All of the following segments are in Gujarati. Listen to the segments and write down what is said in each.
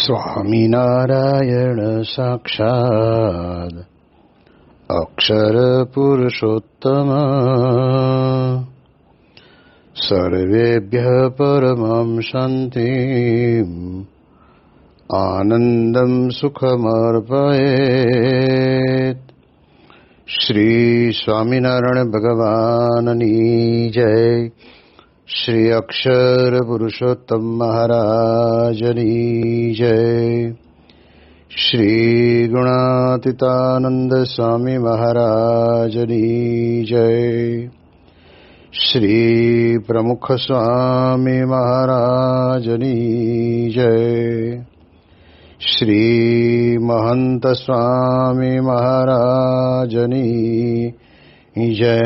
સ્વામિનારાયણ સાક્ષાત્ અક્ષર પુરુષોત્તમ સર્વેભ્યઃ પરમં શાંતિં આનંદં સુખમર્પયેત. શ્રી સ્વામિનારાયણ ભગવાનની જય. શ્રી અક્ષર પુરુષોત્તમ મહારાજની જય. શ્રી ગુણાતીતાનંદ સ્વામી મહારાજની જય. શ્રી પ્રમુખ સ્વામી મહારાજની જય. શ્રી મહંત સ્વામી મહારાજની જય.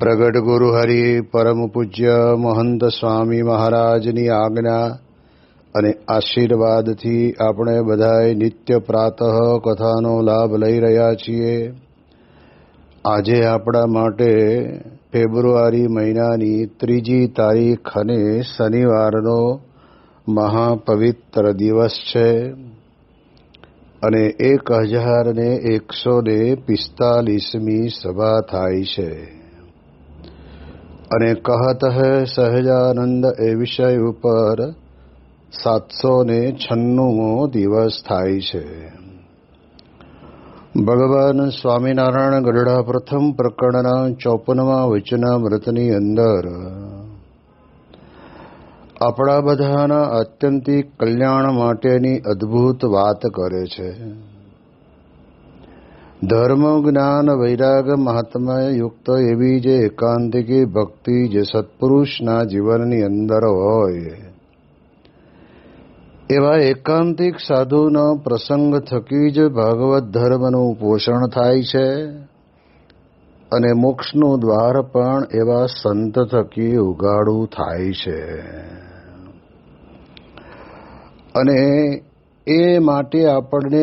પ્રગટ ગુરુ હરિ પરમ પૂજ્ય મહંત સ્વામી મહારાજની આજ્ઞા અને આશીર્વાદથી આપણે બધાએ નિત્ય પ્રાતઃ કથાનો લાભ લઈ રહ્યા છીએ. આજે આપણા માટે ફેબ્રુઆરી મહિનાની 3જી તારીખ અને શનિવારનો મહાપવિત્ર દિવસ છે અને 1145મી સભા થાય છે. અને કહત હૈ સહજાનંદ એ વિષય ઉપર 796મો દિવસ થાય છે. ભગવાન સ્વામિનારાયણ ગઢડા પ્રથમ પ્રકરણના 54મા વચનામૃતની અંદર આપણા બધાના આત્યંતિક કલ્યાણ માટેની અદ્ભુત વાત કરે છે. ધર્મ જ્ઞાન વૈરાગ મહાત્મા યુક્ત એવી જે એકાંતિકી ભક્તિ જે સત્પુરુષના જીવનની અંદર હોય એવા એકાંતિક સાધુના પ્રસંગ થકી જ ભાગવત ધર્મનું પોષણ થાય છે અને મોક્ષનું દ્વાર પણ એવા સંત થકી ઉગાડું થાય છે. અને એ માટે આપણને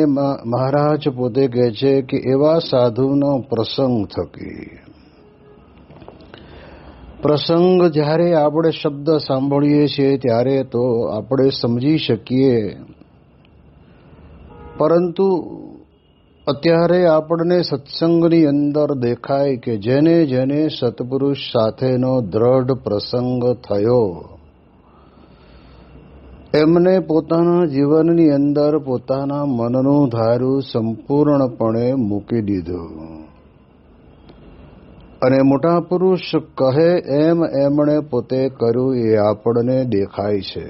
મહારાજ પોતે કહે છે કે એવા સાધુનો પ્રસંગ થકી પ્રસંગ જ્યારે આપણે શબ્દ સાંભળીએ છીએ ત્યારે તો આપણે સમજી શકીએ, પરંતુ અત્યારે આપણને સત્સંગની અંદર દેખાય કે જેને જેને સત્પુરુષ સાથેનો દ્રઢ પ્રસંગ થયો એમને પોતાના જીવનની અંદર પોતાના મનનું ધારું સંપૂર્ણપણે મૂકી દીધું અને મોટા પુરુષ કહે એમ એમણે પોતે કર્યું એ આપણને દેખાય છે.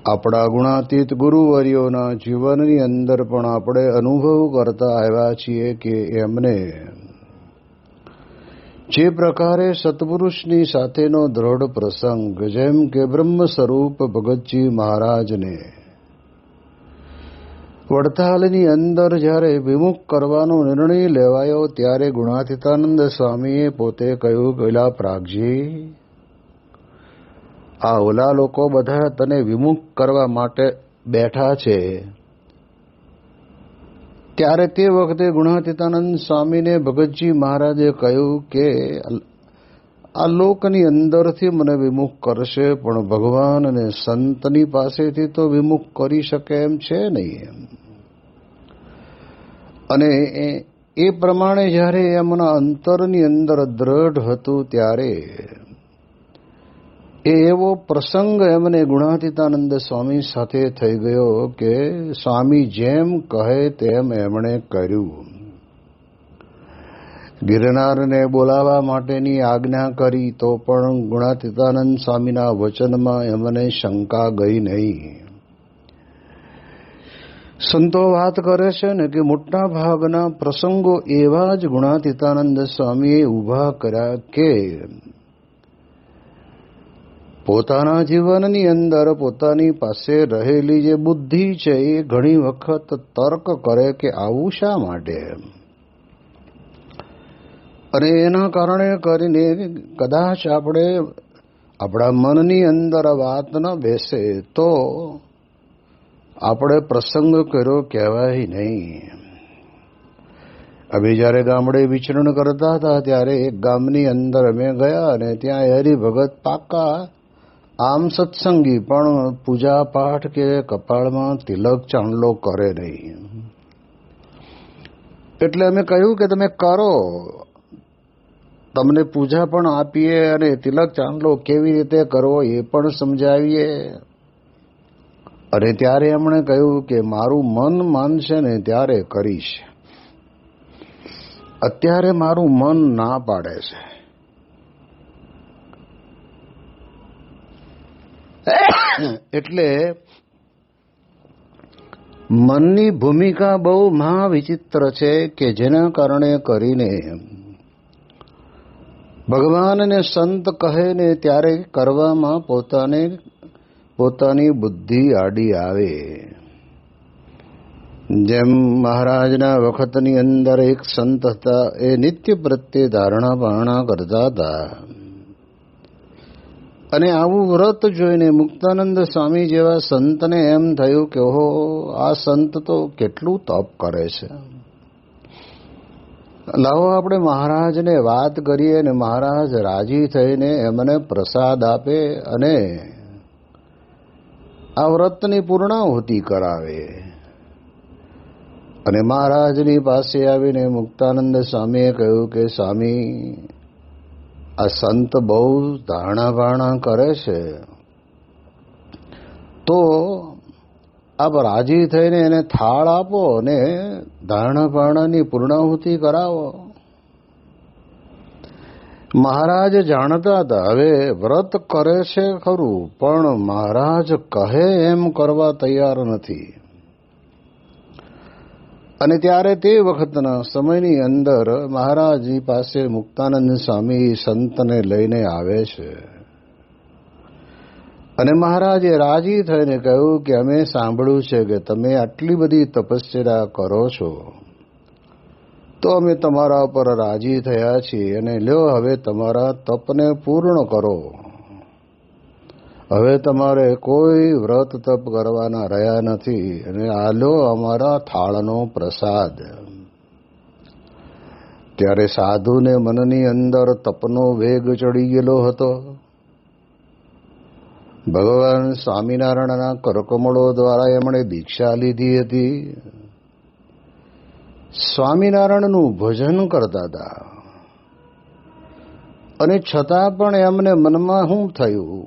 આપણા ગુણાતીત ગુરુવર્યોના જીવનની અંદર પણ આપણે અનુભવ કરતા આવ્યા છીએ કે એમને જે પ્રકારે સત્પુરુષની સાથેનો દ્રઢ પ્રસંગ, જેમ કે બ્રહ્મ સ્વરૂપ ભગતજી મહારાજને વડતાલની અંદર જ્યારે વિમુખ કરવાનો નિર્ણય લેવાયો ત્યારે ગુણાતીતાનંદ સ્વામીએ પોતે કહ્યું કે ઓલા પ્રાગજી, આ ઓલા લોકો બધા તને વિમુખ કરવા માટે બેઠા છે. ત્યારે તે વખતે ગુણાતીતાનંદ સ્વામીને ભગતજી મહારાજે કહ્યું કે આ લોકની અંદરથી મને વિમુખ કરશે પણ ભગવાન અને સંતની પાસેથી તો વિમુખ કરી શકે એમ છે નહીં. અને એ પ્રમાણે જ્યારે એમના અંતરની અંદર દ્રઢ હતું ત્યારે એવો પ્રસંગ એમને ગુણાતીતાનંદ સ્વામી સાથે થઈ ગયો કે સ્વામી જેમ કહે તેમ એમણે કર્યું. ગિરનારને બોલાવવા માટેની આજ્ઞા કરી તો પણ ગુણાતીતાનંદ સ્વામીના વચનમાં એમને શંકા ગઈ નહીં. સંતો વાત કરે છે ને કે મોટા ભાગના પ્રસંગો એવા જ ગુણાતીતાનંદ સ્વામીએ ઊભા કર્યા કે પોતાના જીવનની અંદર પોતાની પાસે રહેલી જે બુદ્ધિ છે એ ઘણી વખત તર્ક કરે કે આવું શા માટે, અને એના કારણે કરીને કદાચ આપણે આપણા મનની અંદર વાત ન બેસે તો આપણે પ્રસંગ કર્યો કહેવાય નહીં. અમે જ્યારે ગામડે વિચરણ કરતા હતા ત્યારે એક ગામની અંદર અમે ગયા અને ત્યાં હરિભગત પાકા આમ સત્સંગી પણ પૂજા પાઠ કે કપાળમાં તિલક ચાંદલો કરે નહીં. એટલે અમે કહ્યું કે તમે કરો, તમને પૂજા પણ આપીએ અને તિલક ચાંદલો કેવી રીતે કરવો એ પણ સમજાવીએ. અને ત્યારે એમણે કહ્યું કે મારું મન માનશે ને ત્યારે કરીશ. અત્યારે મારું મન ના પાડે છે. એટલે મનની ભૂમિકા બહુ મહાવિચિત્ર છે કે જેના કારણે કરીને ભગવાન અને સંત કહે ને ત્યારે કરવામાં પોતાની બુદ્ધિ આડી આવે. જેમ મહારાજના વખતની અંદર એક સંત હતા, એ નિત્ય પ્રત્યે ધારણા પારણા કરતા હતા. અને આવું વ્રત જોઈને મુક્તાનંદ સ્વામી જેવા સંતને એમ થયું કે ઓહો, આ સંત તો કેટલું તપ કરે છે. લાવો આપણે મહારાજને વાત કરીએ ને મહારાજ રાજી થઈને એમને પ્રસાદ આપે અને આ વ્રતની પૂર્ણાહુતિ કરાવે. અને મહારાજની પાસે આવીને મુક્તાનંદ સ્વામીએ કહ્યું કે સ્વામી, આ સંત બહુ ધારણા ભારણા કરે છે, તો આપ રાજી થઈને એને થાળ આપો અને ધારણા ભારણાની પૂર્ણાહુતિ કરાવો. મહારાજ જાણતા હતા હવે વ્રત કરે છે ખરું, પણ મહારાજ કહે એમ કરવા તૈયાર નથી. અને ત્યારે તે વખતના સમયની અંદર મહારાજની પાસે મુક્તાનંદ સ્વામી સંતને લઈને આવે છે. અને મહારાજે રાજી થઈને કહ્યું કે અમે સાંભળ્યું છે કે તમે આટલી બધી તપસ્યા કરો છો, તો અમે તમારા પર રાજી થયા છીએ અને લ્યો હવે તમારા તપને પૂર્ણ કરો. હવે તમારે કોઈ વ્રત તપ કરવાના રહ્યા નથી અને આ લો અમારા થાળનો પ્રસાદ. ત્યારે સાધુને મનની અંદર તપનો વેગ ચડી ગયેલો હતો. ભગવાન સ્વામિનારાયણના કરકમળો દ્વારા એમણે દીક્ષા લીધી હતી. સ્વામિનારાયણનું ભજન કરતા હતા અને છતાં પણ એમને મનમાં શું થયું,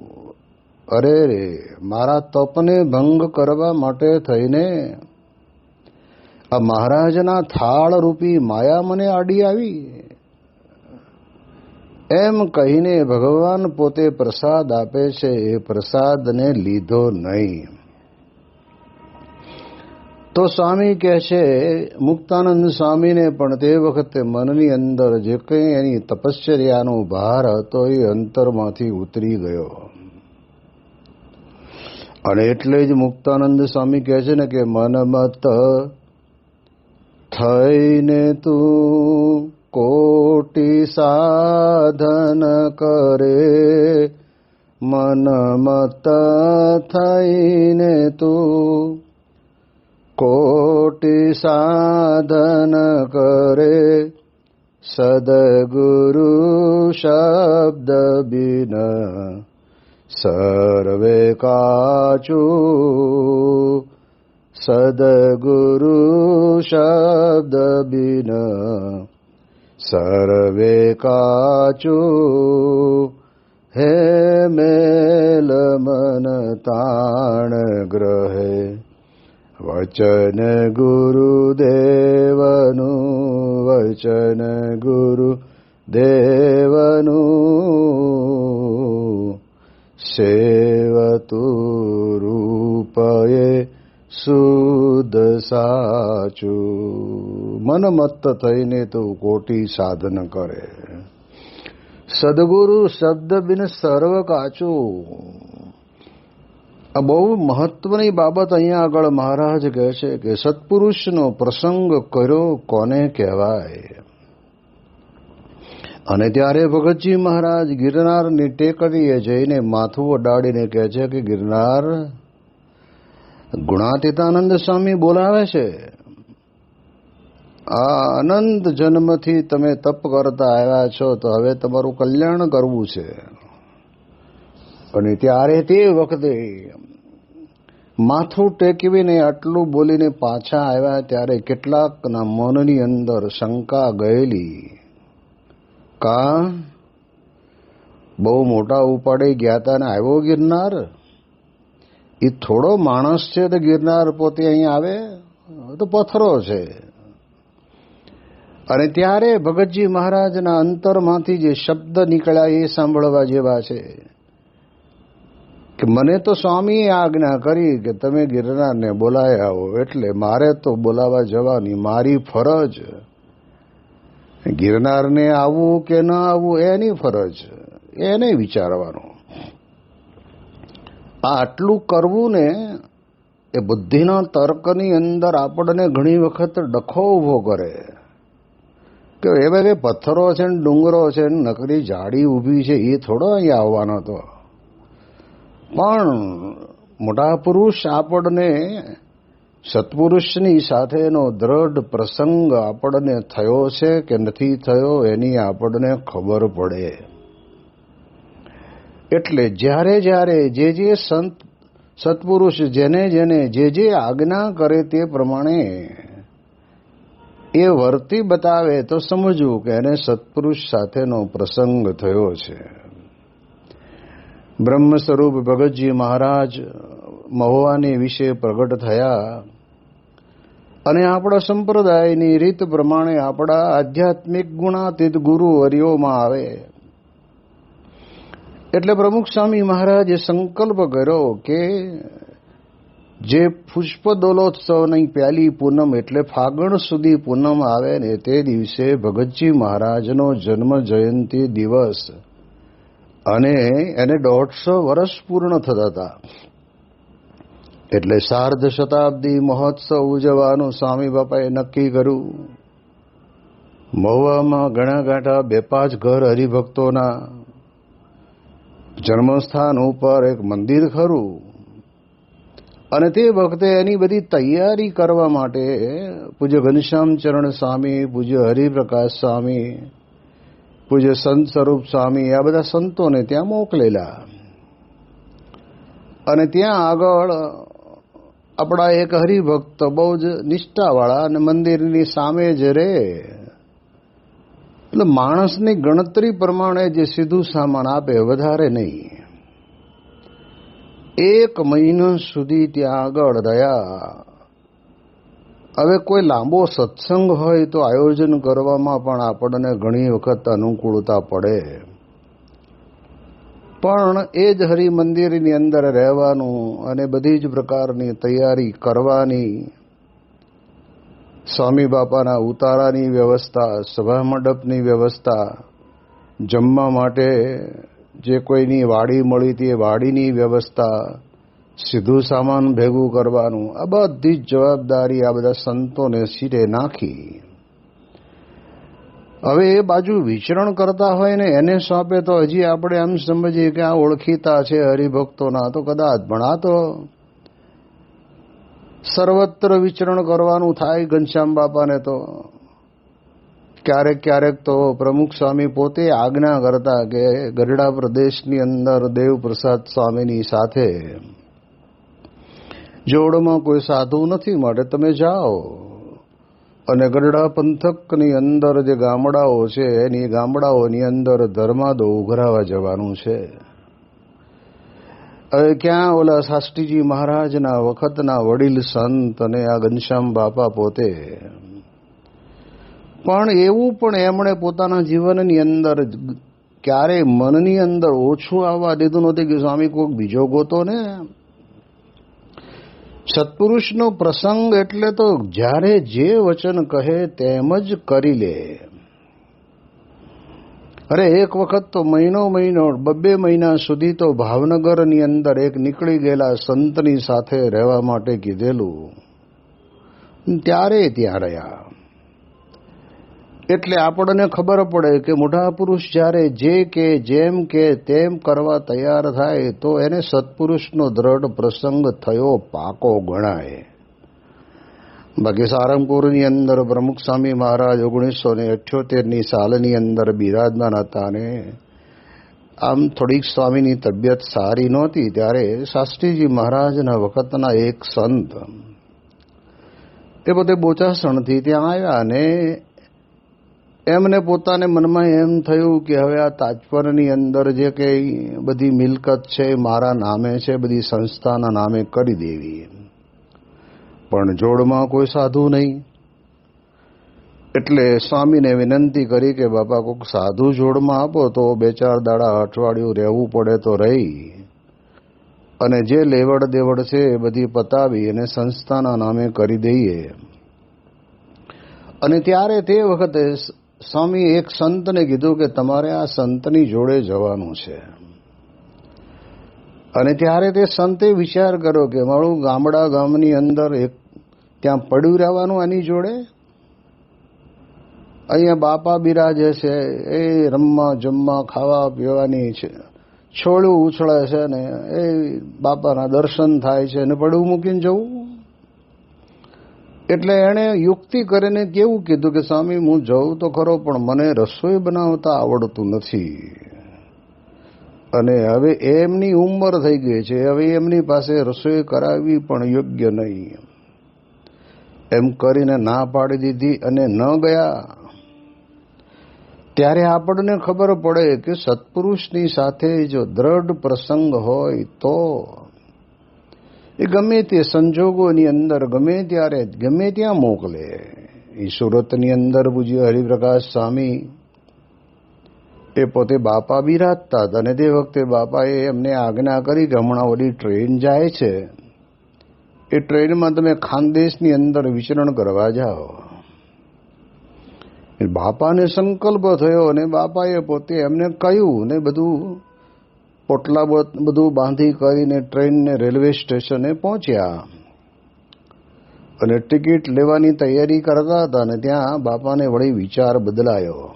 અરે રે, મારા તપને ભંગ કરવા માટે થઈને આ મહારાજના થાળ રૂપી માયા મને આડી આવી. એમ કહીને ભગવાન પોતે પ્રસાદ આપે છે, એ પ્રસાદને લીધો નહીં. તો સ્વામી કહે છે, મુક્તાનંદ સ્વામીને પણ તે વખતે મનની અંદર જે કંઈ એની તપશ્ચર્યાનો ભાર હતો એ અંતરમાંથી ઉતરી ગયો. અને એટલે જ મુક્તાનંદ સ્વામી કહે છે ને કે મનમત થઈને તું કોટી સાધન કરે, મનમત થઈને તું કોટી સાધન કરે, સદગુરુ શબ્દ બિન સર્વે કાચું, સદગુરુ શબ્દ બિન સર્વે કાચું, હે મેલ મન તાણ ગ્રહે, વચન ગુરુદેવનું, વચન ગુરુદેવનું, સેવતું રૂપયે શુદ્ધ સાચું. મનમત્ત થઈને તો કોટી સાધન કરે, સદગુરુ શબ્દ બિન સર્વ કાચું. આ બહુ મહત્વની બાબત અહીંયા આગળ મહારાજ કહે છે કે સત્પુરુષનો પ્રસંગ કર્યો કોને કહેવાય. અને ત્યારે ભગતજી મહારાજ ગિરનારની ટેકરીએ જઈને માથું અડાડીને કહે છે કે ગિરનાર, ગુણાતીતાનંદ સ્વામી બોલાવે છે. આ અનંત જન્મથી તમે તપ કરતા આવ્યા છો, તો હવે તમારું કલ્યાણ કરવું છે. અને ત્યારે તે વખતે માથું ટેકવીને આટલું બોલીને પાછા આવ્યા ત્યારે કેટલાકના મનની અંદર શંકા ગયેલી, કા બહુ મોટા ઉપાડે ગયા હતા ને આવ્યો ગિરનાર? એ થોડો માણસ છે તો ગિરનાર પોતે અહીં આવે? તો પથ્થરો છે. અને ત્યારે ભગતજી મહારાજના અંતરમાંથી જે શબ્દ નીકળ્યા એ સાંભળવા જેવા છે કે મને તો સ્વામીએ આજ્ઞા કરી કે તમે ગિરનારને બોલાવી આવો, એટલે મારે તો બોલાવા જવાની મારી ફરજ. ગિરનારને આવવું કે ન આવવું એની ફરજ, એને વિચારવાનું. આટલું કરવું ને એ બુદ્ધિના તર્કની અંદર આપણને ઘણી વખત ડખો ઊભો કરે કે એ બધે પથ્થરો છે ને ડુંગરો છે ને નકરી ઝાડી ઊભી છે, એ થોડો અહીંયા આવવાનો હતો. પણ મોટા પુરુષ આપણને સત્પુરુષની સાથેનો દ્રઢ પ્રસંગ આપણને થયો છે કે નથી થયો એની આપણને ખબર પડે. એટલે જ્યારે જ્યારે જે સંત સત્પુરુષ જેને જે આજ્ઞા કરે તે પ્રમાણે એ વર્તી બતાવે તો સમજવું કે એને સત્પુરુષ સાથેનો પ્રસંગ થયો છે. બ્રહ્મ સ્વરૂપ ભગતજી મહારાજ મહુવાની વિશે પ્રગટ થયા અને આપણા સંપ્રદાયની રીત પ્રમાણે આપણા આધ્યાત્મિક ગુણાતીત ગુરુવર્યોમાં આવે. એટલે પ્રમુખ સ્વામી મહારાજે સંકલ્પ કર્યો કે જે પુષ્પદોલોત્સવની પહેલી પૂનમ એટલે ફાગણ સુધી પૂનમ આવે ને તે દિવસે ભગતજી મહારાજનો જન્મ જયંતિ દિવસ, અને એને 150 વર્ષ પૂર્ણ થતા હતા. એટલે સાર્ધ શતાબ્દી મહોત્સવ ઉજવવાનું સ્વામી બાપાએ નક્કી કર્યું. મહુવામાં ઘણા ગાંઠા 2-5 ઘર હરિભક્તોના જન્મસ્થાન ઉપર એક મંદિર ખરું, અને તે વખતે એની બધી તૈયારી કરવા માટે પૂજ્ય ઘનશ્યામ ચરણ સ્વામી, પૂજ્ય હરિપ્રકાશ સ્વામી, પૂજ્ય સંત સ્વરૂપ સ્વામી, આ બધા સંતોને ત્યાં મોકલેલા. અને ત્યાં આગળ આપણા એક હરિભક્ત બહુ જ નિષ્ઠાવાળા અને મંદિરની સામે જ રહે, એટલે માણસની ગણતરી પ્રમાણે જે સીધું સામાન આપે, વધારે નહીં. 1 મહિના સુધી ત્યાં આગળ રહ્યા. હવે કોઈ લાંબો સત્સંગ હોય તો આયોજન કરવામાં પણ આપણને ઘણી વખત અનુકૂળતા પડે, પણ એ જ હરિમંદિરની અંદર રહેવાનું અને બધી જ પ્રકારની તૈયારી કરવાની, સ્વામી બાપાના ઉતારાની વ્યવસ્થા, સભા મંડપની વ્યવસ્થા, જમવા માટે જે કોઈની વાડી મળી તે વાડીની વ્યવસ્થા, સીધું સામાન ભેગું કરવાનું, આ બધી જ જવાબદારી આ બધા સંતોને શીરે નાખી. હવે એ બાજુ વિચરણ કરતા હોય ને એને સોંપે તો હજી આપણે એમ સમજીએ કે આ ઓળખીતા છે હરિભક્તોના, તો કદાચ, પણ આ તો સર્વત્ર વિચરણ કરવાનું થાય. ઘનશ્યામ બાપાને તો ક્યારેક તો પ્રમુખ સ્વામી પોતે આજ્ઞા કરતા કે ગઢડા પ્રદેશની અંદર દેવપ્રસાદ સ્વામીની સાથે જોડમાં કોઈ સાધુ નથી, માટે તમે જાઓ અને ગઢડા પંથકની અંદર જે ગામડાઓ છે એની ગામડાઓની અંદર ધર્માદો ઉઘરાવા જવાનું છે. હવે ક્યાં ઓલા શાસ્ત્રીજી મહારાજના વખતના વડીલ સંત અને આ ઘનશ્યામ બાપા પોતે પણ એવું પણ એમણે પોતાના જીવનની અંદર ક્યારેય મનની અંદર ઓછું આવવા દીધું નથી કે સ્વામી કોઈક બીજો ગોતો ને. સત્પુરુષનો પ્રસંગ એટલે તો જ્યારે જે વચન કહે તેમ જ કરી લે. અરે એક વખત તો મહિનો 2 મહિના સુધી તો ભાવનગરની અંદર એક નીકળી ગયેલા સંતની સાથે રહેવા માટે કીધેલું, ત્યારે ત્યાં રહ્યા. એટલે આપણને ખબર પડે કે મોટા પુરુષ જ્યારે જે કે જેમ કે તેમ કરવા તૈયાર થાય તો એને સત્પુરુષનો દ્રઢ પ્રસંગ થયો પાકો ગણાય. બાકી સારંગપુરની અંદર પ્રમુખ સ્વામી મહારાજ 1978ની સાલની અંદર બિરાજમાન હતા અને આમ થોડીક સ્વામીની તબિયત સારી નહોતી ત્યારે શાસ્ત્રીજી મહારાજના વખતના એક સંત એ પોતે બોચાસણથી ત્યાં આવ્યા અને એમને પોતાને મનમાં એમ થયું કે હવે આ તાજપરની અંદર જે કંઈ બધી મિલકત છે મારા નામે છે, બધી સંસ્થાના નામે કરી દેવી. પણ જોડમાં કોઈ સાધુ નહીં એટલે સ્વામીને વિનંતી કરી કે બાપા કોઈક સાધુ જોડમાં આપો તો 2-4 દાડા અઠવાડિયું રહેવું પડે તો રહી અને જે લેવડ દેવડ છે એ બધી પતાવી અને સંસ્થાના નામે કરી દઈએ. અને ત્યારે તે વખતે સ્વામી એક સંતને કીધું કે તમારે આ સંતની જોડે જવાનું છે. અને ત્યારે તે સંતે વિચાર કર્યો કે મારું ગામની અંદર એક ત્યાં પડ્યું રહેવાનું આની જોડે. અહીંયા બાપા બિરાજે છે, એ રમવા જમવા ખાવા પીવાની છે, છોડું ઉછળે છે ને એ બાપાના દર્શન થાય છે ને પડવું મૂકીને જવું. એટલે એણે યુક્તિ કરીને કેવું કીધું કે સ્વામી હું જઉં તો ખરો પણ મને રસોઈ બનાવતા આવડતું નથી અને હવે એમની ઉંમર થઈ ગઈ છે, હવે એમની પાસે રસોઈ કરાવવી પણ યોગ્ય નહીં એમ કરીને ના પાડી દીધી અને ન ગયા. ત્યારે આપણને ખબર પડે કે સત્પુરુષની સાથે જો દ્રઢ પ્રસંગ હોય તો એ ગમે તે સંજોગોની અંદર ગમે ત્યારે ગમે ત્યાં મોકલે. એ સુરતની અંદર પૂજ્ય હરિપ્રકાશ સ્વામી એ પોતે બાપા બિરાજતા હતા અને તે વખતે બાપાએ એમને આજ્ઞા કરી કે હમણાં ઓલી ટ્રેન જાય છે, એ ટ્રેનમાં તમે ખાનદેશની અંદર વિચરણ કરવા જાઓ. બાપાને સંકલ્પ થયો અને બાપાએ પોતે એમને કહ્યું ને બધું પોટલા બધું બાંધી કરીને ટ્રેનને રેલવે સ્ટેશને પહોંચ્યા અને ટિકિટ લેવાની તૈયારી કરતા હતા અને ત્યાં બાપાને વળી વિચાર બદલાયો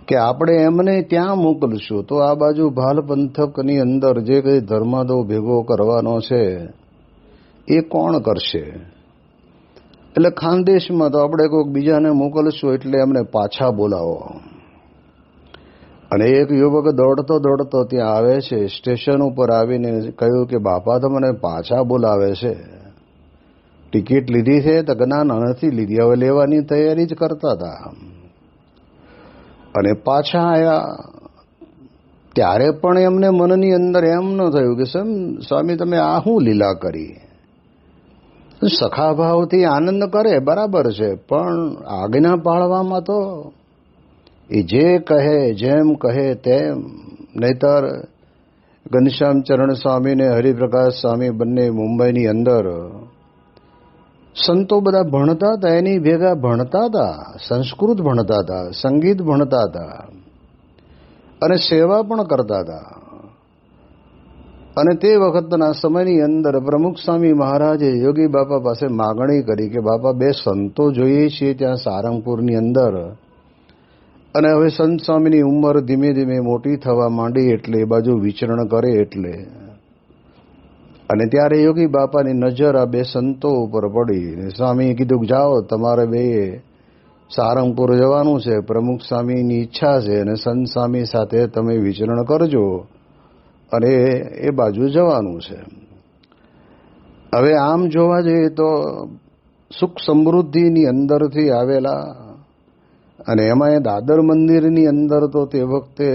કે આપણે એમને ત્યાં મોકલશું તો આ બાજુ ભાલ પંથકની અંદર જે કંઈ ધર્માદો ભેગો કરવાનો છે એ કોણ કરશે? એટલે ખાનદેશમાં તો આપણે કોઈક બીજાને મોકલશું એટલે એમને પાછા બોલાવો. અને એક યુવક દોડતો દોડતો ત્યાં આવે છે, સ્ટેશન ઉપર આવીને કહ્યું કે બાપા તો મને પાછા બોલાવે છે, ટિકિટ લીધી છે? તો ના નથી લીધી, હવે લેવાની તૈયારી જ કરતા હતા. અને પાછા આવ્યા ત્યારે પણ એમને મનની અંદર એમ ન થયું કે સ્વામી તમે આ શું લીલા કરી? સખાભાવથી આનંદ કરે બરાબર છે, પણ આજ્ઞા પાળવામાં તો એ જે કહે જેમ કહે તેમ. નહીતર ઘનશ્યામ ચરણ સ્વામી ને હરિપ્રકાશ સ્વામી બંને મુંબઈની અંદર સંતો બધા ભણતા હતા, એની ભેગા ભણતા હતા, સંસ્કૃત ભણતા હતા, સંગીત ભણતા હતા અને સેવા પણ કરતા હતા. અને તે વખતના સમયની અંદર પ્રમુખ સ્વામી મહારાજે યોગી બાપા પાસે માગણી કરી કે બાપા 2 સંતો જોઈએ છીએ ત્યાં સારંગપુરની અંદર. અને હવે સંત સ્વામીની ઉંમર ધીમે ધીમે મોટી થવા માંડી એટલે એ બાજુ વિચરણ કરે એટલે. અને ત્યારે યોગી બાપાની નજર આ 2 સંતો ઉપર પડી. સ્વામીએ કીધું કે જાઓ તમારે 2 સારંગપુર જવાનું છે, પ્રમુખ સ્વામીની ઈચ્છા છે અને સંત સ્વામી સાથે તમે વિચરણ કરજો અને એ બાજુ જવાનું છે. હવે આમ જોવા જઈએ તો સુખ સમૃદ્ધિની અંદરથી આવેલા અને એમાં દાદર મંદિરની અંદર તો તે વખતે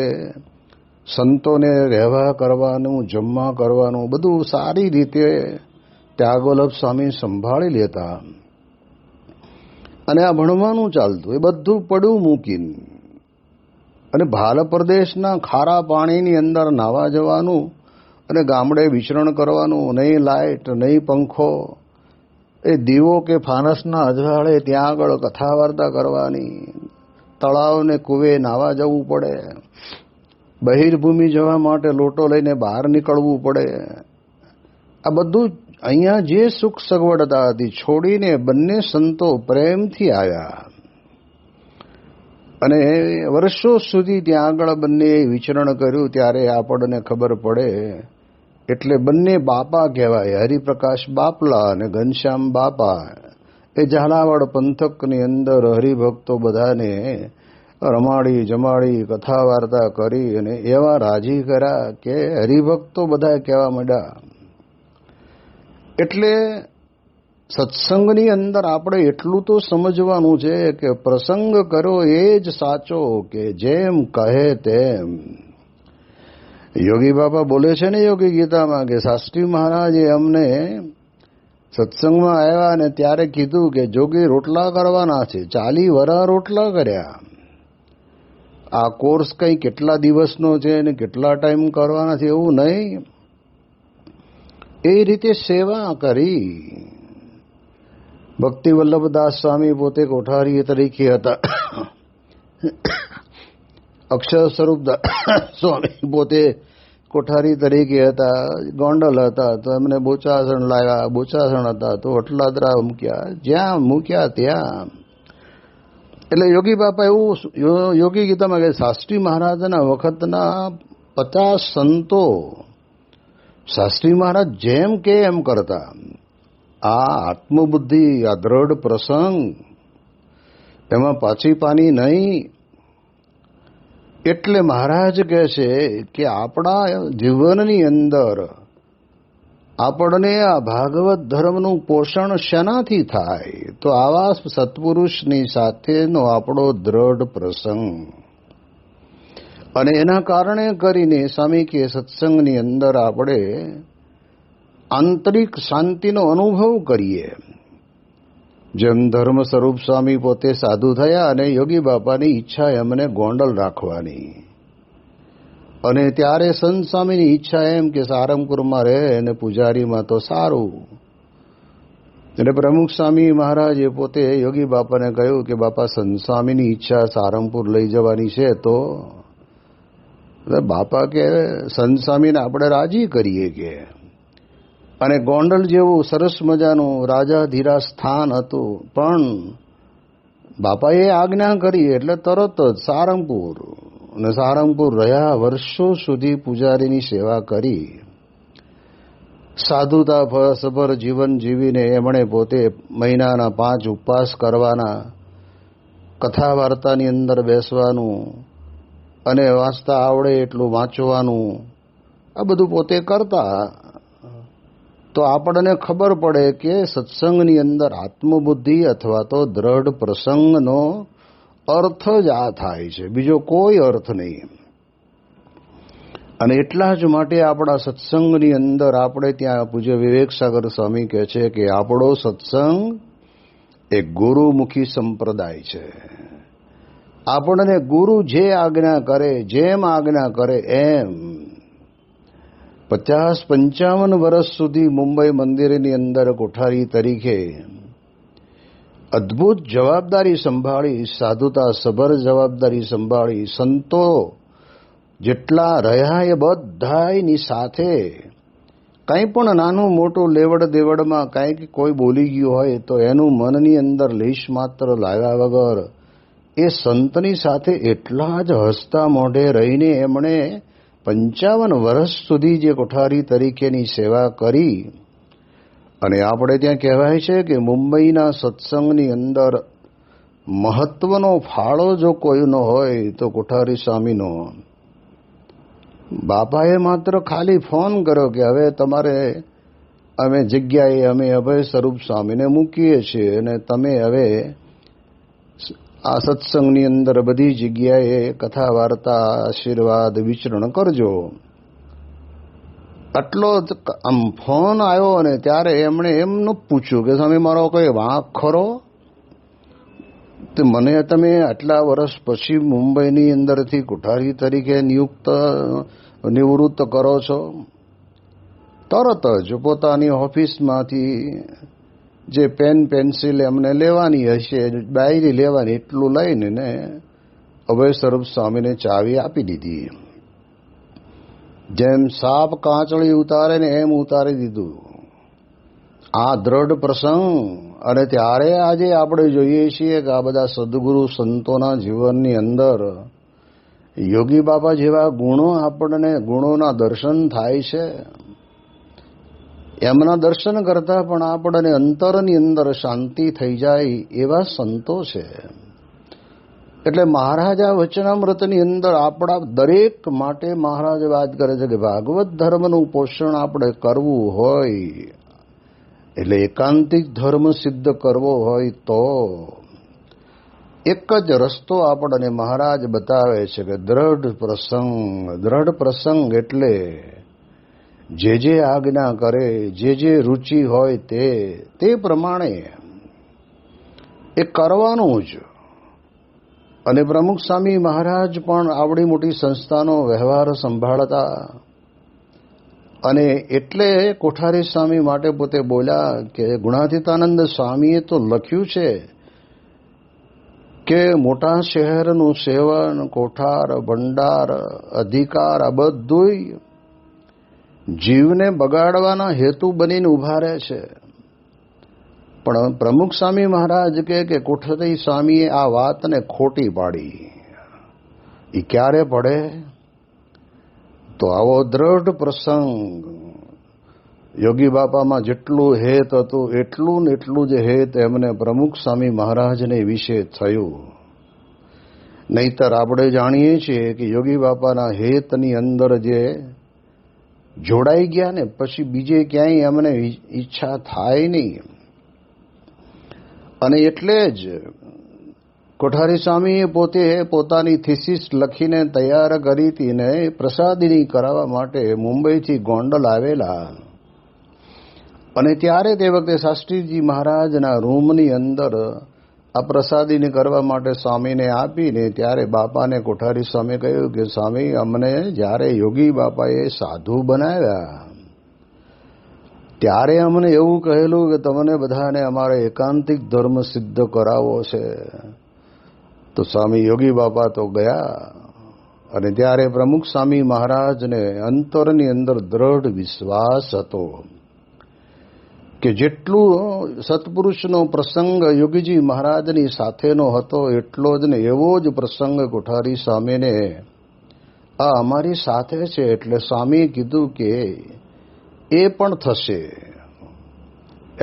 સંતોને રહેવા કરવાનું, જમવા કરવાનું બધું સારી રીતે ત્યાગોલભ સ્વામી સંભાળી લેતા. અને આ ભણવાનું ચાલતું, એ બધું પડું મૂકીને અને ભાલ પ્રદેશના ખારા પાણીની અંદર નાવા જવાનું અને ગામડે વિચરણ કરવાનું. નહીં લાઇટ, નહીં પંખો, એ દીવો કે ફાનસના અજવાળે ત્યાં આગળ કથા વાર્તા કરવાની. તળાવને કુવે નાવા જવું પડે, બહિર્ભૂમિ જવા માટે લોટો લઈને બહાર નીકળવું પડે. આ બધું અહીંયા જે સુખ સગવડતા હતી છોડીને બંને સંતો પ્રેમથી આવ્યા અને વર્ષો સુધી ત્યાં આગળ બંને વિચરણ કર્યું. ત્યારે આપણને ખબર પડે એટલે બંને બાપા કહેવાય. હરિપ્રકાશ બાપલા અને ઘનશ્યામ બાપા એ ઝાલાવાડ પંથકની અંદર હરિભક્તો બધાને રમાડી જમાડી કથા વાર્તા કરી અને એવા રાજી કર્યા કે હરિભક્તો બધા કહેવા માંડ્યા. એટલે સત્સંગની અંદર આપણે એટલું તો સમજવાનું છે કે પ્રસંગ કરો એ જ સાચો, કે જેમ કહે તેમ. યોગી બાપા બોલે છે ને યોગી ગીતામાં કે શાસ્ત્રી મહારાજે અમને સત્સંગમાં આવ્યા ને ત્યારે કીધું કે જોગી રોટલા કરવાના છે. 40 વર્ષ રોટલા કર્યા. આ કોર્સ કઈ કેટલા દિવસનો છે ને કેટલા ટાઈમ કરવાના છે એવું નહીં. એ રીતે સેવા કરી. ભક્તિ વલ્લભદાસ સ્વામી પોતે કોઠારી તરીકે હતા. અક્ષર સ્વરૂપ સ્વામી પોતે કોઠારી તરીકે હતા. ગોંડલ હતા તો એમને બોચાસણ લાવ્યા. બોચાસણ હતા તો અટલાદરા મૂક્યા. જ્યાં મૂક્યા ત્યાં. એટલે યોગી બાપા એવું યોગી ગીતામાં કહે શાસ્ત્રી મહારાજના વખતના 50 સંતો શાસ્ત્રી મહારાજ જેમ કે એમ કરતા. આ આત્મબુદ્ધિ, આ દ્રઢ પ્રસંગ, એમાં પાછી પાની નહીં. એટલે મહારાજ કહે છે કે આપણા જીવનની અંદર આપણને આ ભાગવત ધર્મનું પોષણ શેનાથી થાય? તો આવા સત્પુરુષની સાથેનો આપણો દ્રઢ પ્રસંગ. અને એના કારણે કરીને સ્વામી કે સત્સંગની અંદર આપણે આંતરિક શાંતિનો અનુભવ કરીએ. જેમ ધર્મ સ્વરૂપ સ્વામી પોતે સાધુ થયા અને યોગી બાપાની ઈચ્છા એમને ગોંડલ રાખવાની. અને ત્યારે સંત સ્વામીની ઈચ્છા એમ કે સારંગપુરમાં રહે અને પૂજારીમાં તો સારું. એટલે પ્રમુખ સ્વામી મહારાજે પોતે યોગી બાપાને કહ્યું કે બાપા સંત સ્વામીની ઈચ્છા સારંગપુર લઈ જવાની છે. તો બાપા કે સંત સ્વામીને આપણે રાજી કરીએ કે. અને ગોંડલ જેવું સરસ મજાનું રાજાધીરાજ સ્થાન હતું, પણ બાપાએ આજ્ઞા કરી એટલે તરત જ સારંગપુર. અને સારંગપુર રહ્યા. વર્ષો સુધી પૂજારીની સેવા કરી. સાધુતા સભર જીવન જીવીને એમણે પોતે મહિનાના 5 ઉપવાસ કરવાના, કથા વાર્તાની અંદર બેસવાનું અને વાંચતા આવડે એટલું વાંચવાનું, આ બધું પોતે કરતા. તો આપણને ખબર પડે કે સત્સંગની અંદર આત્મબુદ્ધિ અથવા તો દ્રઢ પ્રસંગનો અર્થ જ આ થાય છે, બીજો કોઈ અર્થ નહીં. અને એટલા જ માટે આપણા સત્સંગની અંદર આપણે ત્યાં પૂજ્ય વિવેક સાગર સ્વામી કહે છે કે આપણો સત્સંગ એક ગુરુમુખી સંપ્રદાય છે. આપણને ગુરુ જે આજ્ઞા કરે, જેમ આજ્ઞા કરે એમ. 50-55 વર્ષ સુધી મુંબઈ મંદિરની અંદર કોઠારી તરીકે અદ્ભુત જવાબદારી સંભાળી, સાધુતા સભર જવાબદારી સંભાળી. સંતો જેટલા રહ્યા એ બધાની સાથે કંઈ પણ નાનું મોટું લેવડ દેવડમાં કંઈક કોઈ બોલી ગયું હોય તો એનું મનની અંદર લેશ માત્ર લાવ્યા વગર એ સંતની સાથે એટલા જ હસતા મોઢે રહીને એમણે 55 વર્ષ સુધી જે કોઠારી તરીકેની સેવા કરી. અને આપણે ત્યાં કહેવાય છે કે મુંબઈના સત્સંગની અંદર મહત્વનો ફાળો જો કોઈનો હોય તો કોઠારી સ્વામીનો. બાપાએ માત્ર ખાલી ફોન કર્યો કે હવે તમારે અમે જગ્યાએ અમે અભય સ્વરૂપ સ્વામીને મૂકીએ છીએ અને તમે હવે આ સત્સંગની અંદર બધી જગ્યાએ કથા વાર્તા આશીર્વાદ વિચરણ કરજો. આટલો જ આમ ફોન આવ્યો અને ત્યારે એમણે એમનું પૂછ્યું કે સ્વામી મારો કોઈ વાંક ખરો? તો મને તમે આટલા વર્ષ પછી મુંબઈની અંદરથી કોઠારી તરીકે નિવૃત્ત કરો છો. તરત જ પોતાની ઓફિસમાંથી જે પેન પેન્સિલ એમને લેવાની હશે, ડાયરી લેવાની, એટલું લઈને અભય સ્વરૂપ સ્વામીને ચાવી આપી દીધી. જેમ સાપ કાંચળી ઉતારે ને એમ ઉતારી દીધું. આ દ્રઢ પ્રસંગ. અને ત્યારે આજે આપણે જોઈએ છીએ કે આ બધા સદગુરુ સંતોના જીવનની અંદર યોગી બાબા જેવા ગુણો આપણને ગુણોના દર્શન થાય છે. એમના દર્શન કરતા પણ આપણને અંતરની અંદર શાંતિ થઈ જાય એવા સંતો છે. એટલે મહારાજ આ વચનામૃતની અંદર આપણા દરેક માટે મહારાજ વાત કરે છે કે ભાગવત ધર્મનું પોષણ આપણે કરવું હોય, એટલે એકાંતિક ધર્મ સિદ્ધ કરવો હોય તો એક જ રસ્તો આપણને મહારાજ બતાવે છે કે દ્રઢ પ્રસંગ. દ્રઢ પ્રસંગ એટલે જે આજ્ઞા કરે, જે રુચિ હોય તે પ્રમાણે એ કરવાનું જ. અને પ્રમુખ સ્વામી મહારાજ પણ આવડી મોટી સંસ્થાનો વ્યવહાર સંભાળતા, અને એટલે કોઠારી સ્વામી માટે પોતે બોલ્યા કે ગુણાતીતાનંદ સ્વામીએ તો લખ્યું છે કે મોટા શહેરનું સેવન, કોઠાર, ભંડાર, અધિકાર આ બધુંય જીવને બગાડવાના હેતુ બનીને ઉભા રહે છે. પણ પ્રમુખ સ્વામી મહારાજ કે કોઠારી સ્વામીએ આ વાતને ખોટી પાડી. એ ક્યારે પડે? તો આવો દ્રઢ પ્રસંગ યોગી બાપામાં જેટલું હેત હતું એટલું ને એટલું જ હેત એમને પ્રમુખ સ્વામી મહારાજને વિશે થયું. નહીતર આપણે જાણીએ છીએ કે યોગી બાપાના હેતની અંદર જે જોડાઈ ગયા ને પછી બીજે ક્યાંય એમને ઈચ્છા થાય નહીં. અને એટલે જ કોઠારી સ્વામીએ પોતે પોતાની થીસીસ લખીને તૈયાર કરી હતી ને પ્રસાદીની કરાવવા માટે મુંબઈથી ગોંડલ આવેલા. અને ત્યારે તે વખતે શાસ્ત્રીજી મહારાજના રૂમની અંદર આ પ્રસાદીની કરવા માટે સ્વામીને આપીને ત્યારે બાપાને કોઠારી સ્વામી કહ્યું કે સ્વામી, અમને જ્યારે યોગી બાપાએ સાધુ બનાવ્યા ત્યારે અમને એવું કહેલું કે તમને બધાને અમારે એકાંતિક ધર્મ સિદ્ધ કરાવવો છે. તો સ્વામી યોગી બાપા તો ગયા. અને ત્યારે પ્રમુખ સ્વામી મહારાજને અંતરની અંદર દ્રઢ વિશ્વાસ હતો કે જેટલું સત્પુરુષનો પ્રસંગ યોગીજી મહારાજની સાથેનો હતો એટલો જ ને એવો જ પ્રસંગ કોઠારી સ્વામીને આ અમારી સાથે છે. એટલે સ્વામીએ કીધું કે એ પણ થશે,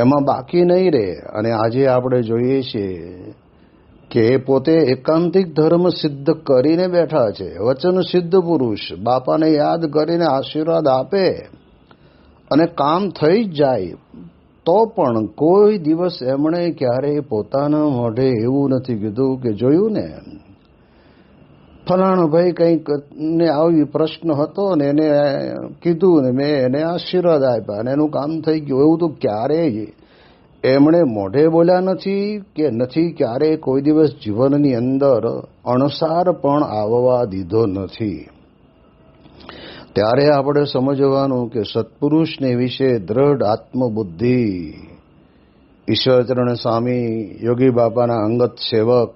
એમાં બાકી નહીં રહે. અને આજે આપણે જોઈએ છીએ કે પોતે એકાંતિક ધર્મ સિદ્ધ કરીને બેઠા છે. વચન સિદ્ધ પુરુષ બાપાને યાદ કરીને આશીર્વાદ આપે અને કામ થઈ જ જાય. તો પણ કોઈ દિવસ એમણે ક્યારેય પોતાના મોઢે એવું નથી કીધું કે જોયું ને ફલાણો ભાઈ કંઈક ને આવી પ્રશ્ન હતો ને એને કીધું ને મેં એને આશીર્વાદ આપ્યા અને એનું કામ થઈ ગયું. એવું તો ક્યારેય એમણે મોઢે બોલ્યા નથી કે નથી ક્યારેય કોઈ દિવસ જીવનની અંદર અણસાર પણ આવવા દીધો નથી. ત્યારે આપણે સમજવાનું કે સત્પુરુષને વિશે દ્રઢ આત્મબુદ્ધિ. ઈશ્વરચરણ સ્વામી યોગી બાપાના અંગત સેવક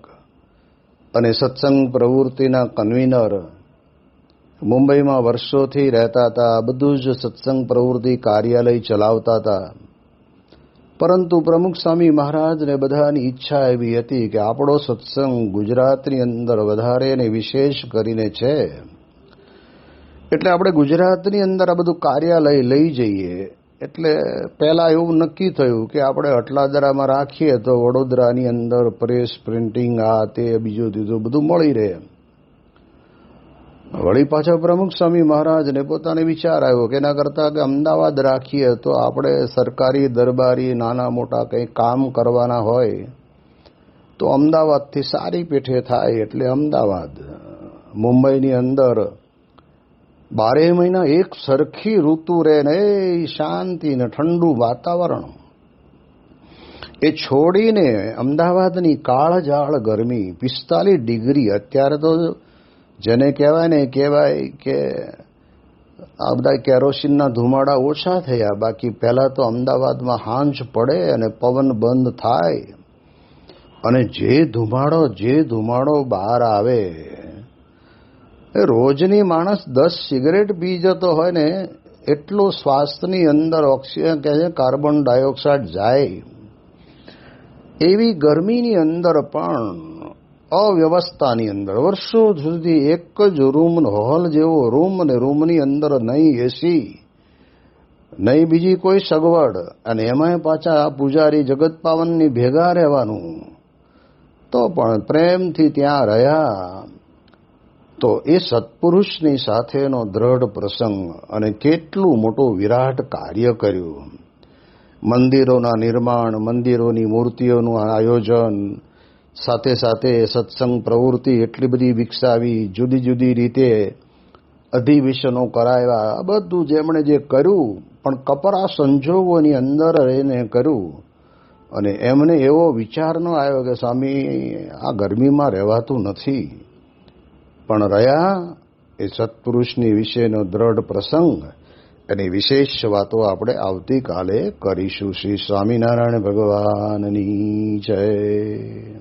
અને સત્સંગ પ્રવૃત્તિના કન્વીનર, મુંબઈમાં વર્ષોથી રહેતા હતા. બધું જ સત્સંગ પ્રવૃત્તિ કાર્યાલય ચલાવતા હતા. પરંતુ પ્રમુખ સ્વામી મહારાજને બધાની ઈચ્છા એવી હતી કે આપણો સત્સંગ ગુજરાતની અંદર વધારે ને વિશેષ કરીને છે, એટલે આપણે ગુજરાતની અંદર આ બધું કાર્યાલય લઈ જઈએ. એટલે પહેલાં એવું નક્કી થયું કે આપણે અટલાદરામાં રાખીએ તો વડોદરાની અંદર પ્રેસ, પ્રિન્ટિંગ, આ તે બીજું ત્રીજું બધું મળી રહે. વળી પાછા પ્રમુખ સ્વામી મહારાજને પોતાને વિચાર આવ્યો કે એના કરતાં કે અમદાવાદ રાખીએ તો આપણે સરકારી દરબારી નાના મોટા કંઈ કામ કરવાના હોય તો અમદાવાદથી સારી પેઠે થાય. એટલે અમદાવાદ, મુંબઈની અંદર 12 મહિના એક સરખી ઋતુ રહે ને શાંતિ ને ઠંડુ વાતાવરણ, એ છોડીને અમદાવાદની કાળઝાળ ગરમી 45 ડિગ્રી. અત્યારે તો જેને કહેવાય કે આ બધા કેરોસીનના ધુમાડા ઓછા થયા. બાકી પહેલાં તો અમદાવાદમાં હાંજ પડે અને પવન બંધ થાય અને જે ધુમાડો બહાર આવે, રોજની માણસ 10 સિગરેટ પી જતો હોય ને એટલો શ્વાસની અંદર ઓક્સિજન કહે છે કાર્બન ડાયોક્સાઇડ જાય. એવી ગરમીની અંદર પણ અવ્યવસ્થાની અંદર વર્ષો સુધી એક જ રૂમ, હોલ જેવો રૂમ, ને રૂમની અંદર નહીં એસી, નહીં બીજી કોઈ સગવડ, અને એમાંય પાછા પૂજારી જગત પાવનની ભેગા રહેવાનું, તો પણ પ્રેમથી ત્યાં રહ્યા. તો એ સત્પુરુષની સાથેનો દ્રઢ પ્રસંગ, અને કેટલું મોટું વિરાટ કાર્ય કર્યું. મંદિરોના નિર્માણ, મંદિરોની મૂર્તિઓનું આયોજન, સાથે સાથે સત્સંગ પ્રવૃત્તિ એટલી બધી વિકસાવી, જુદી જુદી રીતે અધિવેશનો કરાવ્યા. આ બધું જેમણે જે કર્યું, પણ કપરા સંજોગોની અંદર રહીને કર્યું. અને એમને એવો વિચાર ન આવ્યો કે સ્વામી આ ગરમીમાં રહેવાતું નથી, પણ રહ્યા. એ સત્પુરુષની વિશેનો દ્રઢ પ્રસંગ, એની વિશેષ વાતો આપણે આવતીકાલે કરીશું. શ્રી સ્વામિનારાયણ ભગવાનની જય.